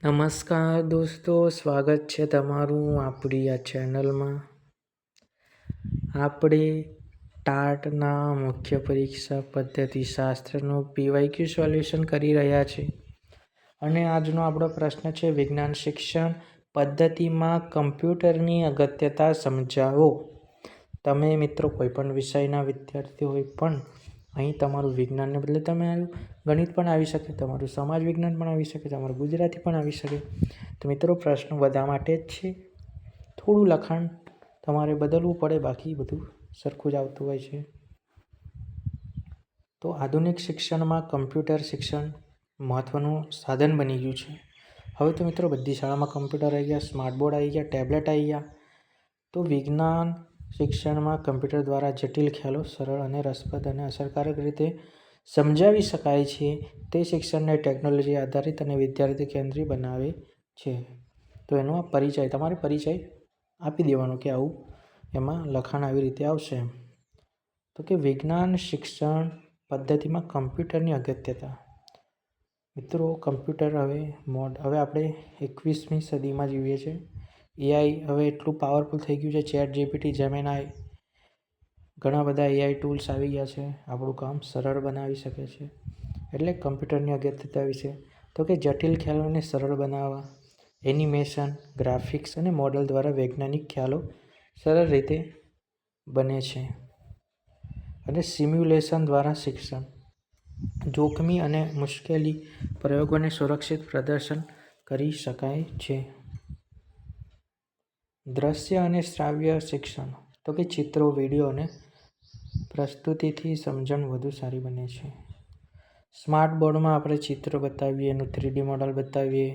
નમસ્કાર દોસ્તો, સ્વાગત છે તમારું આપણી આ ચેનલમાં. આપણે ટાટના મુખ્ય પરીક્ષા પદ્ધતિશાસ્ત્રનું PYQ સોલ્યુશન કરી રહ્યા છીએ અને આજનો આપણો પ્રશ્ન છે વિજ્ઞાન શિક્ષણ પદ્ધતિમાં કમ્પ્યુટરની અગત્યતા સમજાવો. તમે મિત્રો કોઈપણ વિષયના વિદ્યાર્થીઓ હોય પણ અહીં તમારું વિજ્ઞાનને બદલે તમે ગણિત પણ આવી શકે, તમારું સમાજ વિજ્ઞાન પણ આવી શકે, તમારું ગુજરાતી પણ આવી શકે. તો મિત્રો પ્રશ્ન બધા માટે જ છે. થોડું લખાણ તમારે બદલવું પડે, બાકી બધું સરખું જ આવતું હોય છે. તો આધુનિક શિક્ષણમાં કમ્પ્યુટર શિક્ષણ મહત્ત્વનું સાધન બની ગયું છે. હવે તો મિત્રો બધી શાળામાં કમ્પ્યુટર આવી ગયા, સ્માર્ટ બોર્ડ આવી ગયા, ટેબ્લેટ આવી ગયા. તો વિજ્ઞાન શિક્ષણમાં કમ્પ્યુટર દ્વારા જટિલ ખ્યાલો સરળ અને રસપ્રદ અને અસરકારક રીતે સમજાવી શકાય છે. તે શિક્ષણને ટેકનોલોજી આધારિત અને વિદ્યાર્થી કેન્દ્રી બનાવે છે. તો એનો આ પરિચય, તમારે પરિચય આપી દેવાનો કે આવું એમાં લખાણ આવી રીતે આવશે. તો કે વિજ્ઞાન શિક્ષણ પદ્ધતિમાં કમ્પ્યુટરની અગત્યતા. મિત્રો કમ્પ્યુટર હવે આપણે 21મી સદીમાં જીવીએ છીએ. AI હવે એટલું પાવરફુલ થઈ ગયું છે. ChatGPT, Gemini, ઘણા બધા AI ટૂલ્સ આવી ગયા છે. આપણું કામ સરળ બનાવી શકે છે. એટલે કમ્પ્યુટરની અગત્યતા વિશે તો કે જટિલ ખ્યાલોને સરળ બનાવવા, એનિમેશન, ગ્રાફિક્સ અને મોડલ દ્વારા વૈજ્ઞાનિક ખ્યાલો સરળ રીતે બને છે. અને સિમ્યુલેશન દ્વારા શિક્ષણ, જોખમી અને મુશ્કેલી પ્રયોગોને સુરક્ષિત પ્રદર્શન કરી શકાય છે. દ્રશ્ય અને શ્રાવ્ય શિક્ષણ તો કે ચિત્રો, વિડીયો અને પ્રસ્તુતિથી સમજણ વધુ સારી બને છે. સ્માર્ટ બોર્ડમાં આપણે ચિત્ર બતાવીએ, એનું 3D મોડલ બતાવીએ,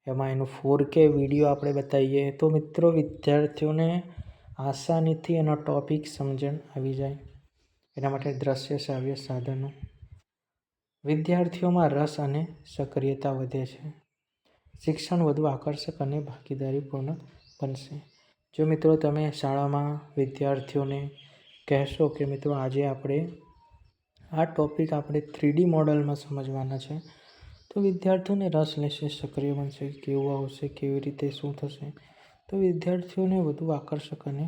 એમાં એનું 4K વિડીયો આપણે બતાવીએ તો મિત્રો વિદ્યાર્થીઓને આસાનીથી એનો ટોપિક સમજણ આવી જાય. એના માટે દ્રશ્ય શ્રાવ્ય સાધનો, વિદ્યાર્થીઓમાં રસ અને સક્રિયતા વધે છે. શિક્ષણ વધુ આકર્ષક અને ભાગીદારીપૂર્ણ બનશે. જો મિત્રો તમે શાળામાં વિદ્યાર્થીઓને કહેશો કે મિત્રો આજે આપણે આ ટોપિક આપણે 3D મોડલમાં સમજવાના છે, તો વિદ્યાર્થીઓને રસ લેશે, સક્રિય બનશે, કેવું આવશે, કેવી રીતે શું થશે. તો વિદ્યાર્થીઓને વધુ આકર્ષક અને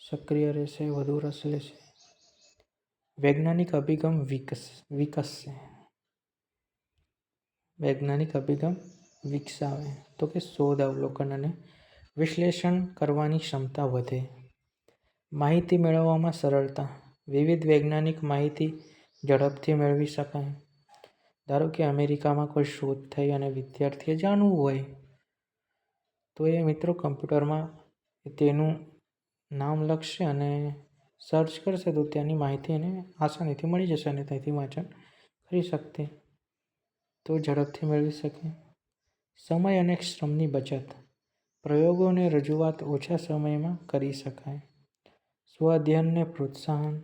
સક્રિય રહેશે, વધુ રસ લેશે. વૈજ્ઞાનિક અભિગમ વિકસશે. વૈજ્ઞાનિક અભિગમ વિકસાવે તો કે શોધ, અવલોકન અને વિશ્લેષણ કરવાની ક્ષમતા વધે. માહિતી મેળવવામાં સરળતા, વિવિધ વૈજ્ઞાનિક માહિતી ઝડપથી મેળવી શકાય. ધારો કે અમેરિકામાં કોઈ શોધ થઈ અને વિદ્યાર્થીએ જાણવું હોય તો એ મિત્રો કમ્પ્યુટરમાં તેનું નામ લખશે અને સર્ચ કરશે તો ત્યાંની માહિતી એને આસાનીથી મળી જશે અને ત્યાંથી વાંચન કરી શકશે. તો ઝડપથી મેળવી શકે. સમય અને શ્રમની બચત, પ્રયોગો અને રજૂઆત ઓછા સમયમાં કરી શકાય. સ્વ-અધ્યયનને પ્રોત્સાહન,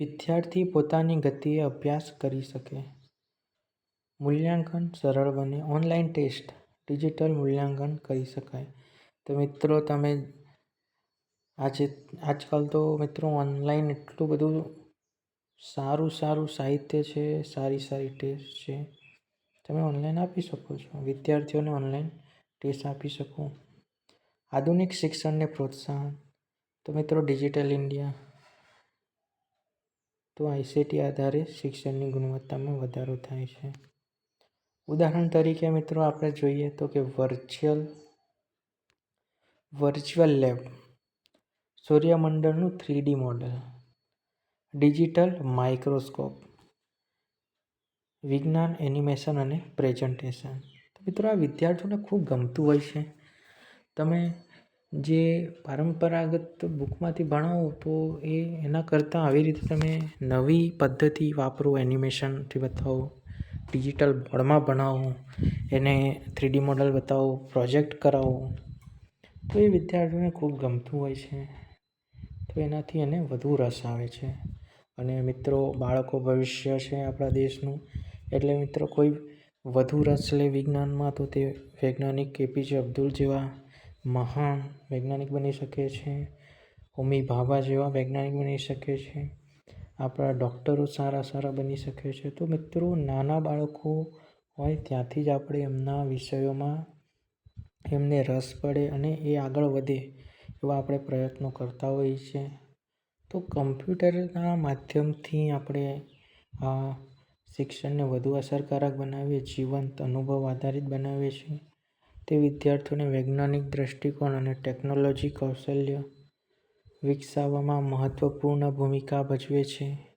વિદ્યાર્થી પોતાની ગતિએ અભ્યાસ કરી શકે. મૂલ્યાંકન સરળ બને, ઓનલાઈન ટેસ્ટ, ડિજિટલ મૂલ્યાંકન કરી શકાય. તો મિત્રો તમે આજકાલ તો મિત્રો ઓનલાઈન એટલું બધું સારું સાહિત્ય છે, સારી ટેસ્ટ છે, તમે ઓનલાઈન આપી શકો છો. વિદ્યાર્થીઓને ઓનલાઈન ટેસ્ટ આપી શકો. આધુનિક શિક્ષણને પ્રોત્સાહન તો મિત્રો ડિજિટલ ઇન્ડિયા, તો ICT આધારે શિક્ષણની ગુણવત્તામાં વધારો થાય છે. ઉદાહરણ તરીકે મિત્રો આપણે જોઈએ તો કે વર્ચ્યુઅલ લેબ, સૂર્યમંડળનું 3D મોડલ, ડિજિટલ માઇક્રોસ્કોપ, વિજ્ઞાન એનિમેશન અને પ્રેઝન્ટેશન. તો મિત્રો આ વિદ્યાર્થીઓને ખૂબ ગમતું હોય છે. તમે જે પરંપરાગત બુકમાંથી ભણાવો તો એના કરતાં આવી રીતે તમે નવી પદ્ધતિ વાપરો, એનિમેશનથી બતાવો, ડિજિટલ બોર્ડમાં ભણાવો, એને 3D મોડલ બતાવો, પ્રોજેક્ટ કરાવો તો એ વિદ્યાર્થીઓને ખૂબ ગમતું હોય છે. તો એનાથી એને વધુ રસ આવે છે. અને મિત્રો બાળકો ભવિષ્ય છે આપણા દેશનું, એટલે મિત્રો કોઈ વધુ રસ લે વિજ્ઞાનમાં તો તે વૈજ્ઞાનિક APJ અબ્દુલ જેવા મહાન વૈજ્ઞાનિક બની શકે છે. હોમી ભાભા જેવા વૈજ્ઞાનિક બની શકે છે. આપણા ડૉક્ટરો સારા બની શકે છે. તો મિત્રો નાના બાળકો હોય ત્યાંથી જ આપણે એમના વિષયોમાં એમને રસ પડે અને એ આગળ વધે એવા આપણે પ્રયત્નો કરતા હોઈએ છીએ. તો કમ્પ્યુટરના માધ્યમથી આપણે આ શિક્ષણને વધુ અસરકારક બનાવીએ, જીવંત અનુભવ આધારિત બનાવીએ છીએ. તે વિદ્યાર્થીઓને વૈજ્ઞાનિક દ્રષ્ટિકોણ અને ટેકનોલોજી કૌશલ્ય વિકસાવવામાં મહત્વપૂર્ણ ભૂમિકા ભજવે છે.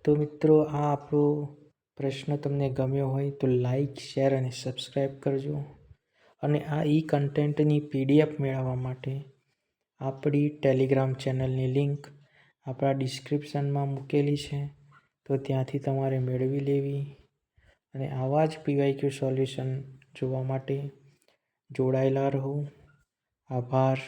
તો મિત્રો, આ આપણો પ્રશ્ન તમને ગમ્યો હોય તો લાઈક, શેર અને સબસ્ક્રાઈબ કરજો. અને આ કન્ટેન્ટની PDF મેળવવા માટે આપણી ટેલિગ્રામ ચેનલની લિંક આપણા ડિસ્ક્રિપ્શનમાં મૂકેલી છે, તો ત્યાંથી તમારે મેળવી લેવી. અને આવા જ PYQ સોલ્યુશન જોવા માટે જોડાયેલા રહો. આભાર.